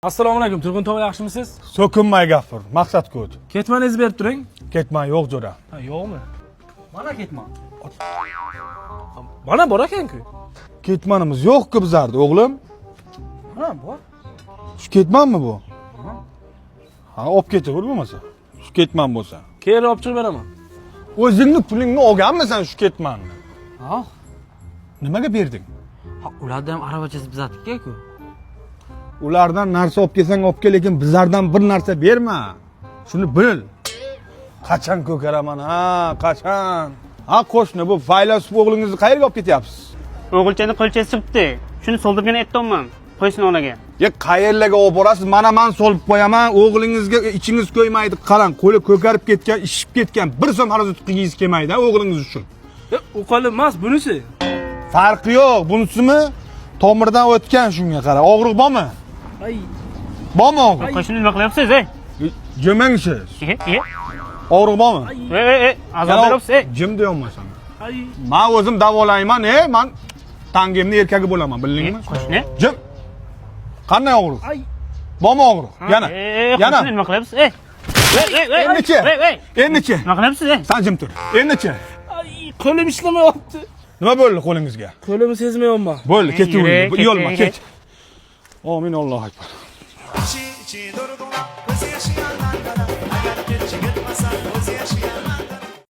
Assalomu alaykum, Turg'un tog'a, yaxshimisiz? So'kinmay gapir, maqsad ko'd. Ketmaningizni berib turing. Ketman yo'q jo'ra. Ha, yo'qmi? Mana ketman. Mana bor ekan-ku. Ketmanimiz yo'q-ku bizlarda, o'g'lim. Mana bor. Shu ketmanmi bu? Ha, olib ketaver bo'lmasa. Shu ketman bo'lsa. Keyin olib chiqib beraman. O'zingni pulingni olganmisan shu ketmanni? Ha? Nimaga berding? Ha, ularda ham aravachasi bizatibdi-ku. Ulardan narsa olib kelsang olib kel, lekin bizlardan bir narsa berma. Shuni bil. Qachon ko'karaman, ha, qachon? Ha, qo'shni, bu faylasuf o'g'lingizni qayerga olib ketyapsiz? O'g'ilchani qo'lchasi sipti. Shuni so'ldirgan aytdimman. Qo'ysin onaga. Ya qayerlarga olib borasiz? Mana men solib qo'yaman. O'g'lingizga ichingiz qo'ymaydi. Qarang, qo'li ko'karib ketgan, ishib ketgan. Bir so'm xarajat qilgingiz kelmaydi o'g'lingiz uchun. U qo'lim emas, bunisi. Farqi yo'q. Bunisimi tomirdan o'tgan shunga qara. Og'riq bormi? Ay, Bormi og'riq? Qo'shni nima qilyapsiz, ey? Jimangsiz. Og'riq bormi? Azob beribsiz, ey. Jim deyolmasan. ay. Men o'zim davolayman, men tangemni erkagi bo'laman, bildingmi? Qo'shni. Jim. Qanday og'riq? Ay. Bormi og'riq? Yana. Yana. Qo'shni nima qilyapsiz, ey? Endichi. Endichi. Nima qilyapsiz, ey? Sen jim tur. Endichi. Ay, qo'lim ishlamayapti. Nima bo'ldi qo'lingizga? Qo'limni sezmayapman. Bo'ldi, ketaver. Yurek, Uyolma, ket. ket. Amin Allohu akbar. Chi chi dor dona, kasiya shiyan nan